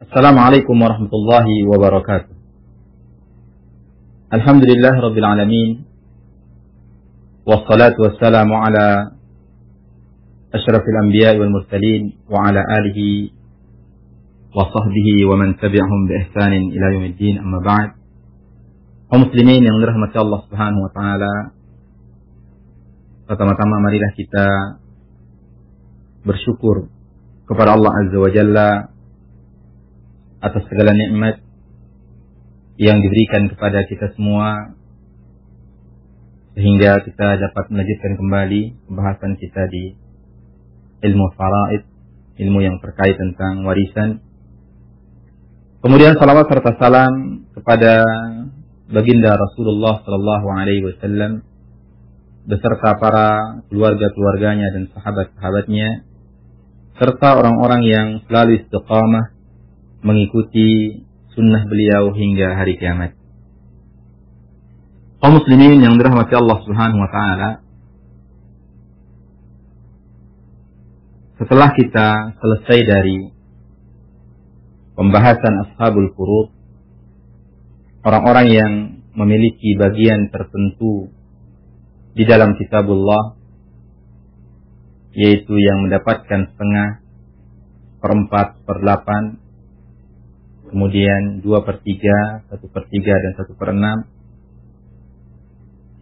Assalamualaikum warahmatullahi wabarakatuh. Alhamdulillah rabbil alamin. Wassalatu wassalamu ala asyrafil anbiya'i wal mursalin wa ala alihi wa sahbihi wa man tabi'ahum bi ihsanin ila yaumiddin, amma ba'd. Kaum muslimin yang dirahmati Allah Subhanahu wa taala, pertama-tama marilah kita bersyukur kepada Allah Azza wa Jalla atas segala nikmat yang diberikan kepada kita semua, sehingga kita dapat melanjutkan kembali pembahasan kita di ilmu faraid, ilmu yang terkait tentang warisan. Kemudian salawat serta salam kepada baginda Rasulullah sallallahu alaihi wasallam beserta para keluarga-keluarganya dan sahabat-sahabatnya, serta orang-orang yang selalu istiqamah mengikuti sunnah beliau hingga hari kiamat. Kaum muslimin yang dirahmati Allah Subhanahu wa taala, setelah kita selesai dari pembahasan ashabul furud, orang-orang yang memiliki bagian tertentu di dalam kitabullah, yaitu yang mendapatkan setengah, 4/4/8, kemudian 2/3, 1/3, dan 1/6.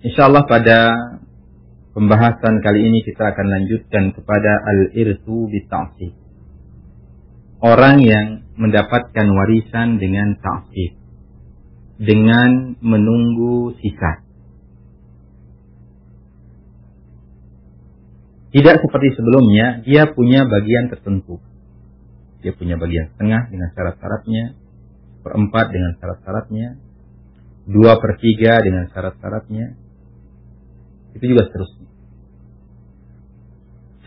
Insyaallah pada pembahasan kali ini kita akan lanjutkan kepada al-irthu bit-ta'sib. Orang yang mendapatkan warisan dengan ta'sib, dengan menunggu sisa. Tidak seperti sebelumnya, dia punya bagian tertentu. Dia punya bagian setengah dengan syarat-syaratnya, 1/4 dengan syarat-syaratnya, 2/3 dengan syarat-syaratnya. Itu juga seterusnya.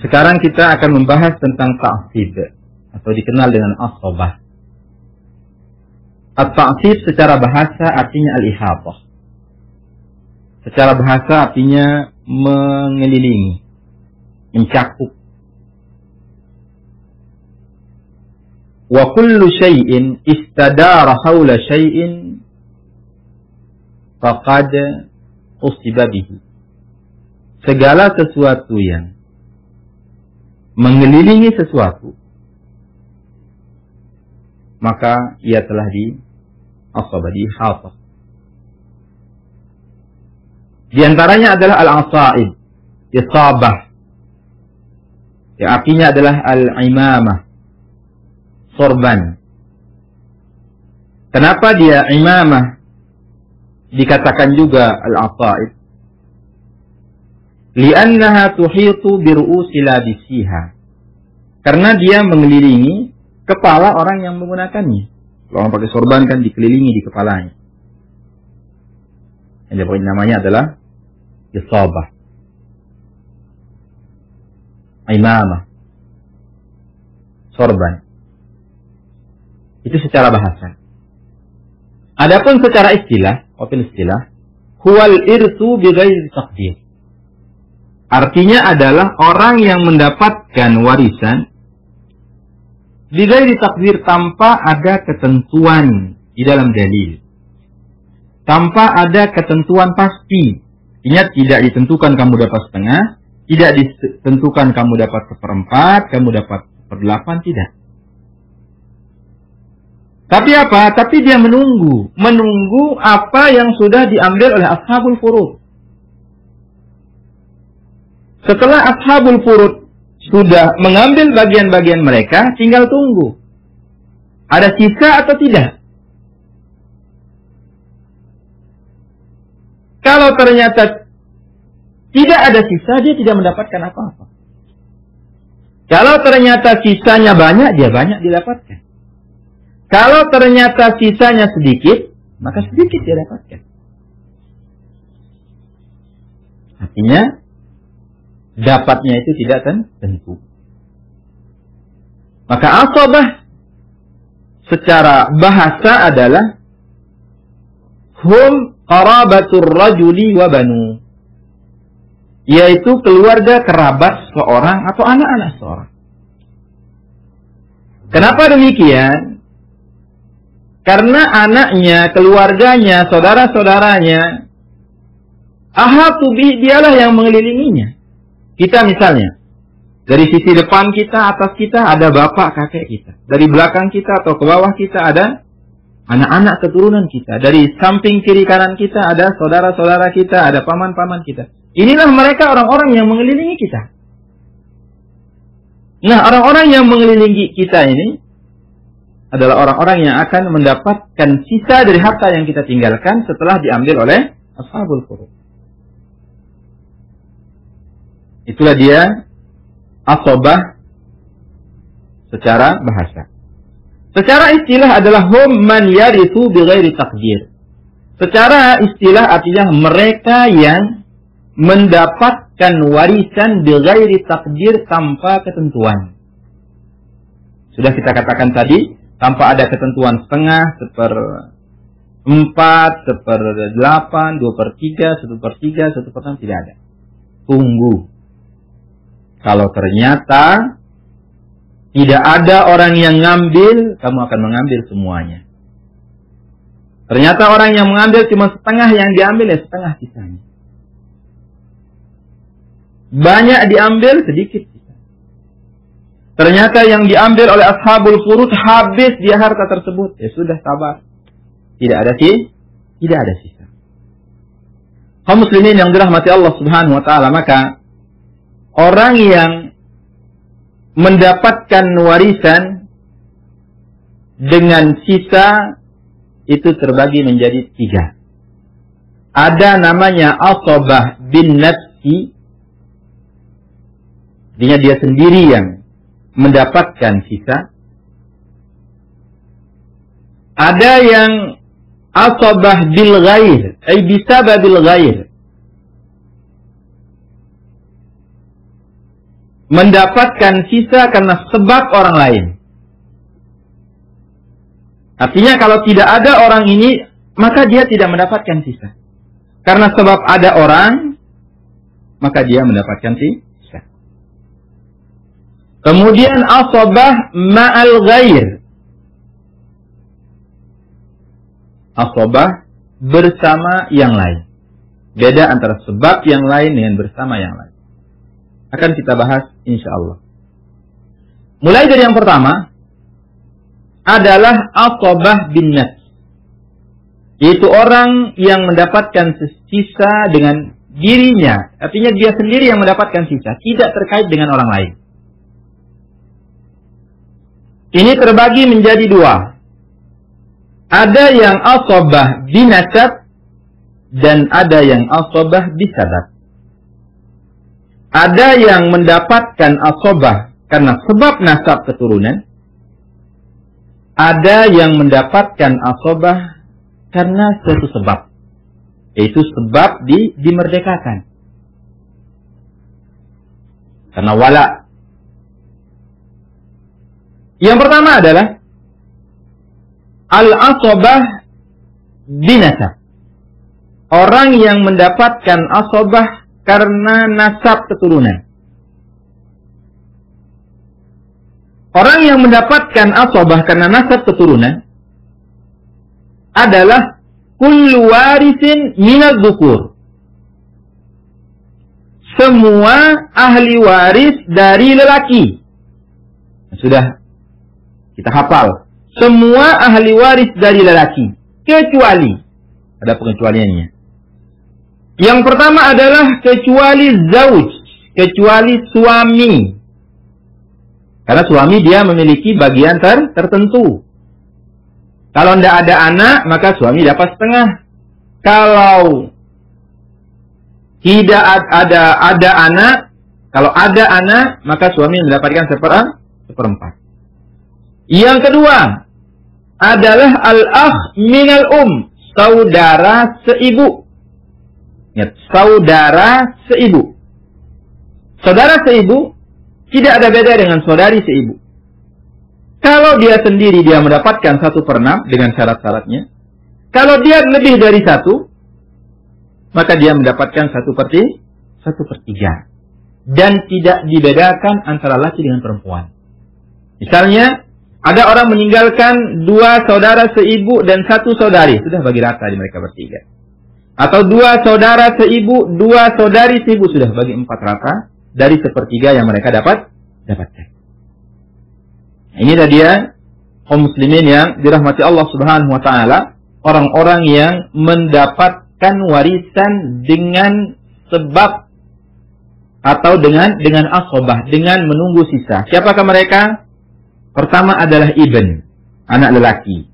Sekarang kita akan membahas tentang ta'sib, atau dikenal dengan asabah. At-ta'sib secara bahasa artinya al-ihatah. Secara bahasa artinya mengelilingi, mencakup. Wa kullu syai'in istadara hawla syai'in faqad usiba bihi. Segala sesuatu yang mengelilingi sesuatu, maka ia telah di-asabah, dihatah. Di antaranya adalah al-asaib, isabah, yang artinya adalah al-imamah, sorban. Kenapa dia imamah dikatakan juga al-asaib? Li'annaha tuhitu biru'usi labisiha. Karena dia mengelilingi kepala orang yang menggunakannya. Kalau orang pakai sorban kan dikelilingi di kepalanya. Yang namanya adalah isabah, imamah, sorban. Itu secara bahasa. Adapun secara istilah, huwal irthu bighairi taqdir. Artinya adalah orang yang mendapatkan warisan bighairi taqdir, tanpa ada ketentuan di dalam dalil. Tanpa ada ketentuan pasti. Artinya tidak ditentukan kamu dapat setengah, tidak ditentukan kamu dapat 1/4, kamu dapat 1/8, tidak. Tapi apa? Tapi dia menunggu apa yang sudah diambil oleh ashabul furud. Setelah ashabul furud sudah mengambil bagian-bagian mereka, tinggal tunggu. Ada sisa atau tidak? Kalau ternyata tidak ada sisa, dia tidak mendapatkan apa-apa. Kalau ternyata sisanya banyak, dia banyak didapatkan. Kalau ternyata sisanya sedikit, maka sedikit dia dapatkan. Artinya, dapatnya itu tidak tentu. Maka asabah secara bahasa adalah hum qarabatur rajuli wa banu. Yaitu keluarga kerabat seorang atau anak-anak seorang. Kenapa demikian? Karena anaknya, keluarganya, saudara-saudaranya, ahatu bih, dialah yang mengelilinginya. Kita misalnya, dari sisi depan kita, atas kita ada bapak kakek kita. Dari belakang kita atau ke bawah kita ada anak-anak keturunan kita. Dari samping kiri kanan kita ada saudara-saudara kita, ada paman-paman kita. Inilah mereka orang-orang yang mengelilingi kita. Nah, orang-orang yang mengelilingi kita ini adalah orang-orang yang akan mendapatkan sisa dari harta yang kita tinggalkan setelah diambil oleh ashabul furud. Itulah dia asobah secara bahasa. Secara istilah adalah hum man yarithu bighairi taqdir. Secara istilah artinya mereka yang mendapatkan warisan bighairi taqdir, tanpa ketentuan. Sudah kita katakan tadi, tanpa ada ketentuan setengah, 1/4, 1/8, 2/3, 1/3, 1/6, tidak ada. Tunggu. Kalau ternyata tidak ada orang yang ngambil, kamu akan mengambil semuanya. Ternyata orang yang mengambil cuma setengah yang diambil, ya setengah sisanya. Banyak diambil, sedikit sisa. Ternyata yang diambil oleh ashabul furud habis dia harta tersebut, ya sudah, sabar. Tidak ada sisa. Kaum muslimin yang dirahmati Allah Subhanahu wa taala, maka orang yang mendapatkan warisan dengan sisa itu terbagi menjadi 3. Ada namanya asabah bin nafsi, artinya dia sendiri yang mendapatkan sisa. Ada yang asabah bil ghair, ay bisababil ghair, mendapatkan sisa karena sebab orang lain. Artinya kalau tidak ada orang ini, maka dia tidak mendapatkan sisa. Karena sebab ada orang, maka dia mendapatkan sisa. Kemudian asabah ma'al ghair, asabah bersama yang lain. Beda antara sebab yang lain dengan bersama yang lain. Akan kita bahas insyaallah. Mulai dari yang pertama adalah asabah bin nafs, yaitu orang yang mendapatkan sisa dengan dirinya. Artinya dia sendiri yang mendapatkan sisa, tidak terkait dengan orang lain. Ini terbagi menjadi 2. Ada yang asabah binasab dan ada yang asabah bisabab. Ada yang mendapatkan asabah karena sebab nasab keturunan. Ada yang mendapatkan asabah karena suatu sebab, yaitu sebab dimerdekakan. Karena wala. Yang pertama adalah al-asabah binasab. Orang yang mendapatkan asabah karena nasab keturunan. Orang yang mendapatkan asabah karena nasab keturunan adalah kullu warisin minadz dzukur. Semua ahli waris dari lelaki. Sudah kita hafal. Semua ahli waris dari lelaki. Kecuali, ada pengecualiannya. Yang pertama adalah kecuali zauj, kecuali suami. Karena suami dia memiliki bagian tertentu. Kalau tidak ada anak, maka suami dapat setengah. Kalau tidak ada anak, kalau ada anak, maka suami mendapatkan 1/4. Yang kedua adalah al-akh minal saudara seibu. Ingat, saudara seibu. Saudara seibu tidak ada beda dengan saudari seibu. Kalau dia sendiri dia mendapatkan 1/6 dengan syarat-syaratnya. Kalau dia lebih dari 1, maka dia mendapatkan 1/3. Dan tidak dibedakan antara laki dengan perempuan. Misalnya, Ada orang meninggalkan 2 saudara seibu dan 1 saudari. Sudah bagi rata di mereka bertiga. Atau 2 saudara seibu, 2 saudari seibu. Sudah bagi 4 rata dari sepertiga yang mereka dapatkan. Inilah dia kaum muslimin yang dirahmati Allah Subhanahu wa taala, orang-orang yang mendapatkan warisan dengan sebab atau dengan asabah, dengan menunggu sisa. Siapakah mereka? Pertama adalah ibn, anak lelaki.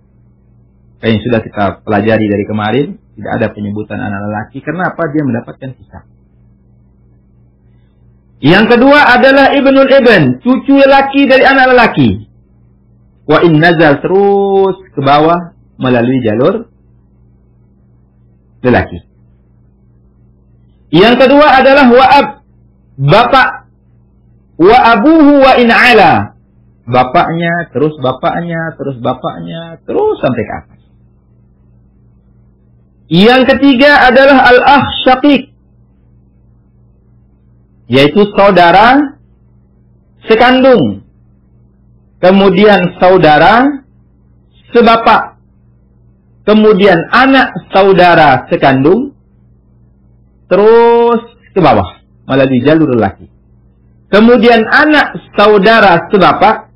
Kayak yang sudah kita pelajari dari kemarin, tidak ada penyebutan anak lelaki. Kenapa? Dia mendapatkan sisa. Yang kedua adalah ibnul ibn, cucu lelaki dari anak lelaki. Wa in nazal, terus ke bawah melalui jalur lelaki. Yang kedua adalah wa'ab, bapak. Wa abuhu wa in ala, bapaknya, terus bapaknya, terus bapaknya, terus sampai ke atas. Yang ketiga adalah al-akh syaqiq, yaitu saudara sekandung. Kemudian saudara sebapak. Kemudian anak saudara sekandung. Terus ke bawah melalui jalur lelaki. Kemudian anak saudara sebapak.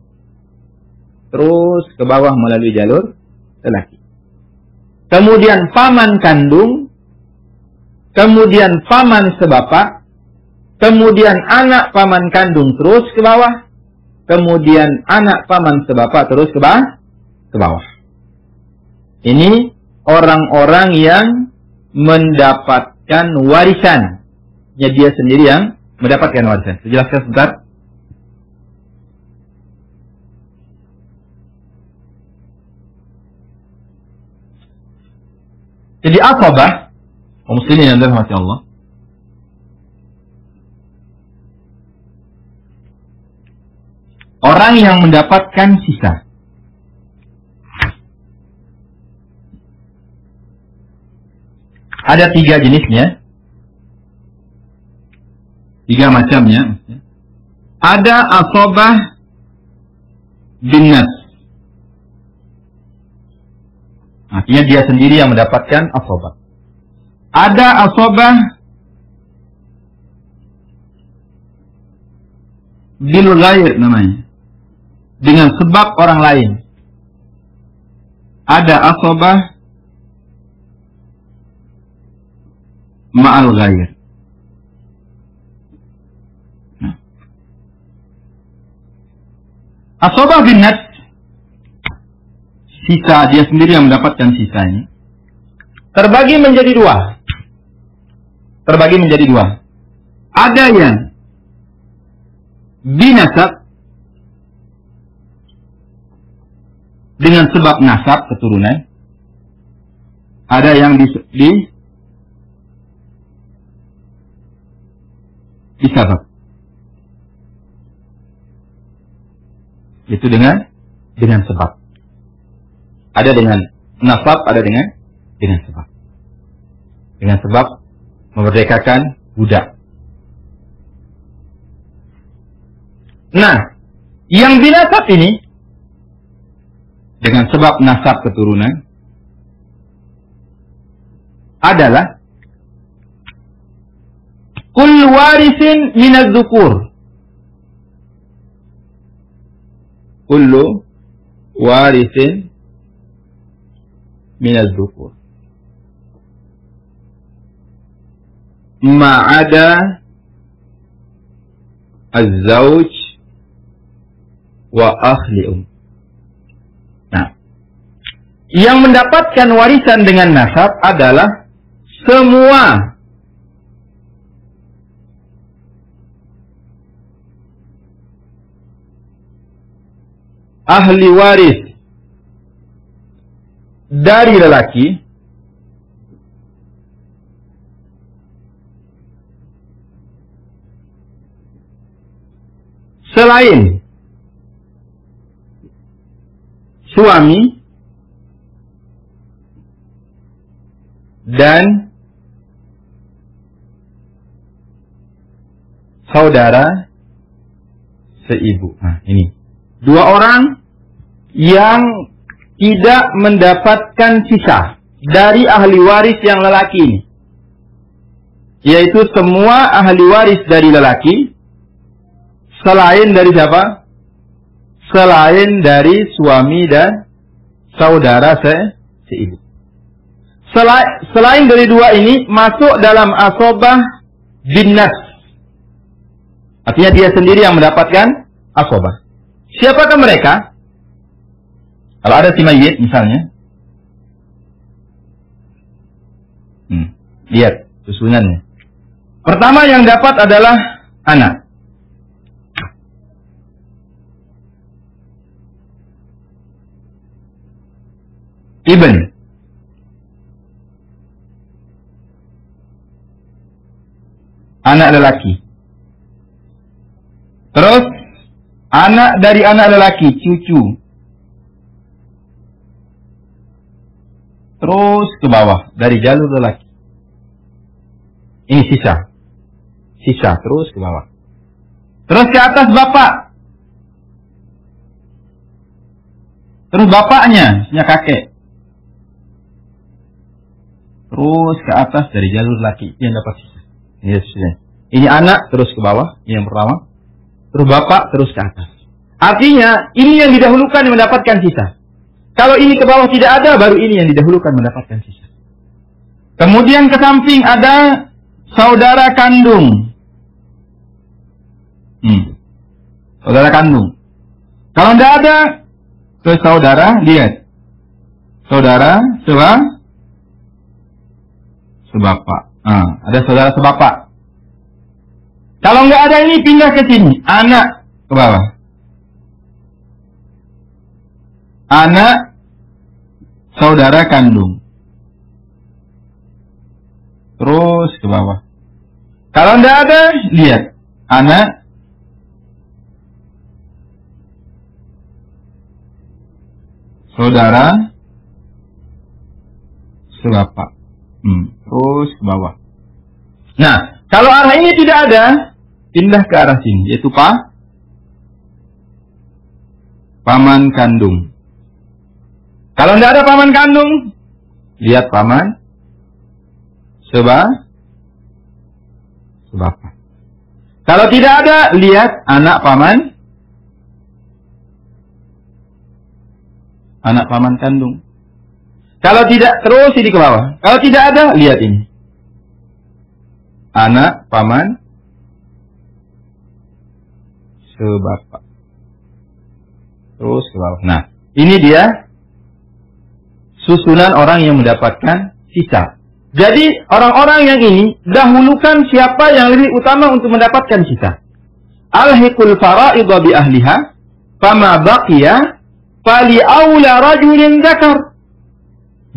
Terus ke bawah melalui jalur lelaki. Kemudian paman kandung. Kemudian paman sebapak. Kemudian anak paman kandung terus ke bawah. Kemudian anak paman sebapak terus ke bawah. Ini orang-orang yang mendapatkan warisan. Ya, dia sendiri yang mendapatkan warisan. Saya jelaskan sebentar. Jadi asabah, kaum muslimin yang dirahmati Allah, orang yang mendapatkan sisa. Ada 3 jenisnya. 3 macamnya. Ada asabah bin nas. Artinya dia sendiri yang mendapatkan asabah. Ada asabah bil ghair namanya, dengan sebab orang lain. Ada asabah ma'al ghair. Asabah bin nas, sisa, dia sendiri yang mendapatkan sisanya, terbagi menjadi 2. Ada yang binasab, dengan sebab nasab keturunan. Ada yang disabab, itu dengan sebab. Ada dengan nasab, ada dengan sebab. Dengan sebab memerdekakan budak. Nah, yang binasab ini dengan sebab nasab keturunan adalah kullu warisin minaz zukur. Kullu warisin minaz zukur. Ma'ada az-zawj wa ahli Nah, yang mendapatkan warisan dengan nasab adalah semua ahli waris dari lelaki selain suami dan saudara seibu. Nah, ini 2 orang yang tidak mendapatkan sisa dari ahli waris yang lelaki ini. Yaitu semua ahli waris dari lelaki selain dari siapa? Selain dari suami dan saudara seibu. Selain dari dua ini masuk dalam asobah binnas. Artinya dia sendiri yang mendapatkan asobah. Siapakah mereka? Kalau ada si mayit misalnya. Lihat susunannya. Pertama yang dapat adalah anak. Ibn. Anak lelaki. Terus anak dari anak lelaki, cucu. Terus ke bawah dari jalur lelaki. Ini sisa. Sisa terus ke bawah. Terus ke atas bapak. Terus bapaknya, punya kakek. Terus ke atas dari jalur laki yang dapat sisa. Ini anak terus ke bawah, ini yang pertama. Terus bapak terus ke atas. Artinya ini yang didahulukan yang mendapatkan sisa. Kalau ini ke bawah tidak ada, baru ini yang didahulukan mendapatkan sisa. Kemudian ke samping ada saudara kandung. Saudara kandung. Kalau tidak ada, ke saudara, lihat. Saudara sebapak. Ada saudara sebapak. Kalau nggak ada ini pindah ke sini. Anak ke bawah. Anak saudara kandung. Terus ke bawah. Kalau nggak ada, lihat. Anak saudara sebapak. Terus ke bawah. Nah, kalau arah ini tidak ada, pindah ke arah sini, yaitu paman kandung. Kalau tidak ada paman kandung, lihat paman sebapak. Kalau tidak ada, lihat anak paman kandung. Kalau tidak, terus ini ke bawah. Kalau tidak ada, lihat ini. Anak paman sebapak. Terus ke bawah. Nah, ini dia susunan orang yang mendapatkan sisa. Jadi, orang-orang yang ini dahulukan siapa yang lebih utama untuk mendapatkan sisa. Alhiqul fara'idha bi ahliha, fama baqiya fali aula rajulin dzakar.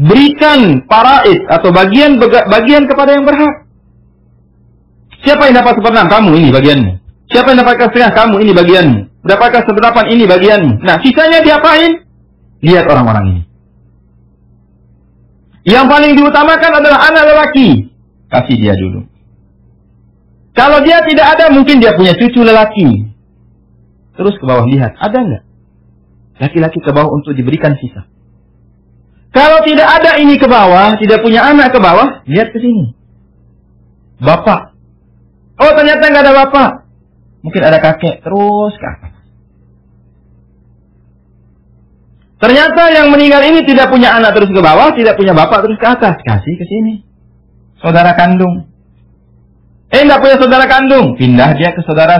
Berikan faraid atau bagian kepada yang berhak. Siapa yang dapat 1/6? Kamu, ini bagianmu. Siapa yang dapatkan setengah? Kamu, ini bagianmu. Mendapatkan 1/8? Ini bagianmu. Nah, sisanya diapain? Lihat orang-orang ini. Yang paling diutamakan adalah anak lelaki. Kasih dia dulu. Kalau dia tidak ada, mungkin dia punya cucu lelaki. Terus ke bawah, lihat. Ada nggak laki-laki ke bawah untuk diberikan sisa? Kalau tidak ada ini ke bawah, tidak punya anak ke bawah, lihat ke sini. Bapak. Oh, ternyata nggak ada bapak. Mungkin ada kakek, terus ke atas. Ternyata yang meninggal ini tidak punya anak terus ke bawah, tidak punya bapak terus ke atas. Kasih ke sini. Saudara kandung. Nggak punya saudara kandung. Pindah dia ke saudara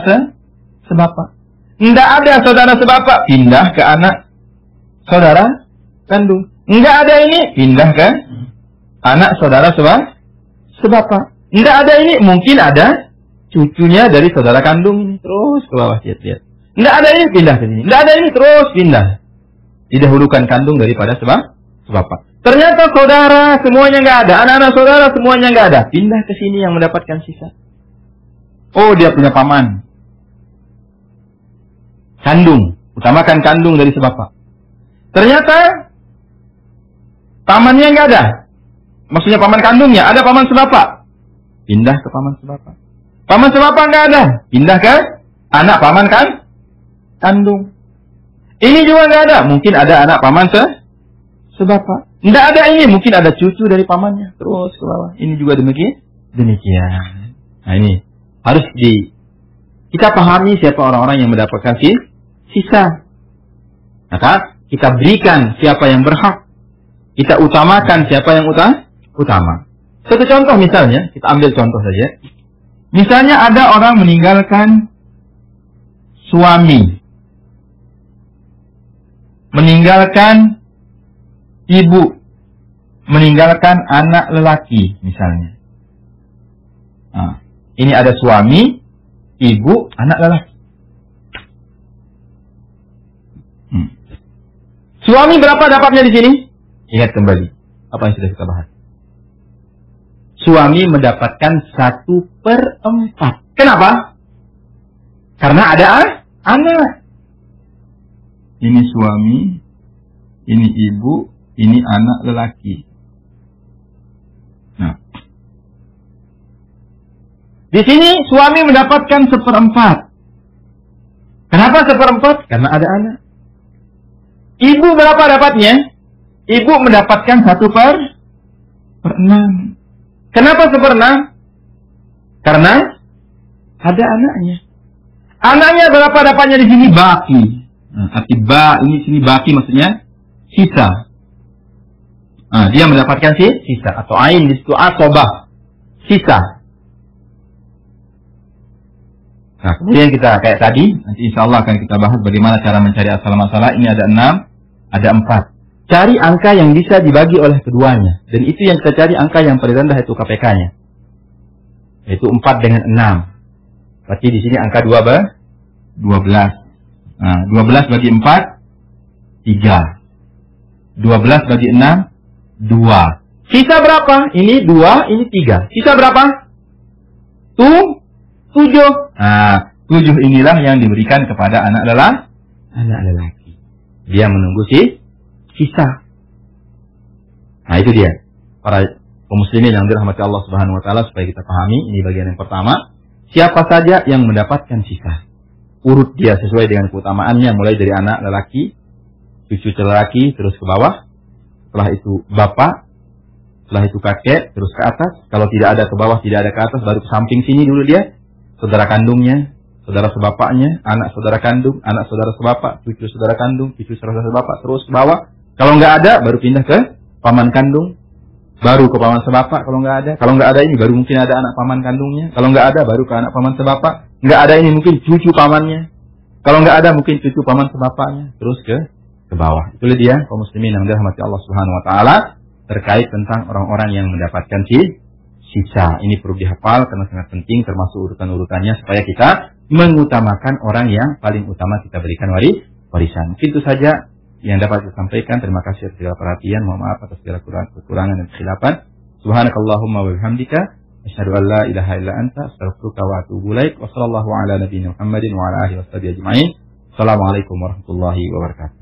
sebapak. Nggak ada saudara sebapak. Pindah ke anak saudara kandung. Nggak ada ini. Pindah ke anak saudara sebapak. Nggak ada ini. Mungkin ada cucunya dari saudara kandung ini. Terus ke bawah. Lihat. Nggak ada ini. Pindah ke sini. Nggak ada ini. Terus pindah. Didahulukan kandung daripada sebapak. Ternyata saudara semuanya nggak ada. Anak-anak saudara semuanya nggak ada. Pindah ke sini yang mendapatkan sisa. Oh, dia punya paman. Kandung. Utamakan kandung dari sebapak. Ternyata pamannya nggak ada. Maksudnya paman kandungnya. Ada paman sebapak. Pindah ke paman sebapak. Paman sebapak nggak ada. Pindah ke anak paman kandung. Ini juga nggak ada. Mungkin ada anak paman sebapak. Nggak ada ini. Mungkin ada cucu dari pamannya. Terus ke bawah. Ini juga demikian. Nah ini harus kita pahami siapa orang-orang yang mendapatkan sisa. Maka kita berikan siapa yang berhak. Kita utamakan siapa yang utama. Satu contoh misalnya, kita ambil contoh saja. Misalnya ada orang meninggalkan suami, meninggalkan ibu, meninggalkan anak lelaki misalnya. Nah, ini ada suami, ibu, anak lelaki. Suami berapa dapatnya di sini? Ingat kembali apa yang sudah kita bahas. Suami mendapatkan 1/4. Kenapa? Karena ada anak. Ini suami, ini ibu, ini anak lelaki. Nah, di sini suami mendapatkan 1/4. Kenapa 1/4? Karena ada anak. Ibu berapa dapatnya? Ibu mendapatkan 1/6. Kenapa 1/6? Karena ada anaknya. Anaknya berapa dapatnya di sini? Baki. Nah, arti ini sini baki maksudnya sisa. Nah, dia mendapatkan sisa atau ain di situ asobah, sisa. Nah, kemudian kita kayak tadi, nanti insya Allah akan kita bahas bagaimana cara mencari asal masalah. Ini ada 6, ada 4. Cari angka yang bisa dibagi oleh keduanya. Dan itu yang kita cari angka yang paling rendah itu KPK-nya. Yaitu 4 dengan 6. Berarti di sini angka 12. Nah, 12 bagi 4, 3. 12 bagi 6, 2. Sisa berapa? Ini 2, ini 3. Sisa berapa? 7. Nah, 7 inilah yang diberikan kepada anak lelaki. Dia menunggu sisa. Nah, itu dia. Para kaum muslimin yang dirahmati Allah Subhanahu wa taala, supaya kita pahami, ini bagian yang pertama. Siapa saja yang mendapatkan sisa. Urut dia sesuai dengan keutamaannya, mulai dari anak lelaki, cucu lelaki, terus ke bawah. Setelah itu bapak, setelah itu kakek, terus ke atas. Kalau tidak ada ke bawah, tidak ada ke atas, baru ke samping sini dulu dia. Saudara kandungnya, saudara sebapaknya, anak saudara kandung, anak saudara sebapak, cucu saudara kandung, cucu saudara sebapak, terus ke bawah. Kalau nggak ada, baru pindah ke paman kandung, baru ke paman sebapak. Kalau nggak ada ini, baru mungkin ada anak paman kandungnya. Kalau nggak ada, baru ke anak paman sebapak. Nggak ada ini, mungkin cucu pamannya. Kalau nggak ada, mungkin cucu paman sebapaknya. Terus ke bawah. Itulah dia kaum muslimin yang dirahmati Allah Subhanahu wa taala terkait tentang orang-orang yang mendapatkan sisa. Ini perlu dihafal karena sangat penting, termasuk urutan-urutannya, supaya kita mengutamakan orang yang paling utama kita berikan warisan. Mungkin itu saja yang dapat saya sampaikan. Terima kasih atas segala perhatian. Mohon maaf atas segala kekurangan dan kesilapan. Subhanakallahumma wa bihamdika asyhadu an la ilaha illa anta astaghfiruka wa atubu ilaik. Wa sallallahu ala nabiyyina Muhammadin wa ala alihi washabihi ajma'in. Assalamualaikum warahmatullahi wabarakatuh.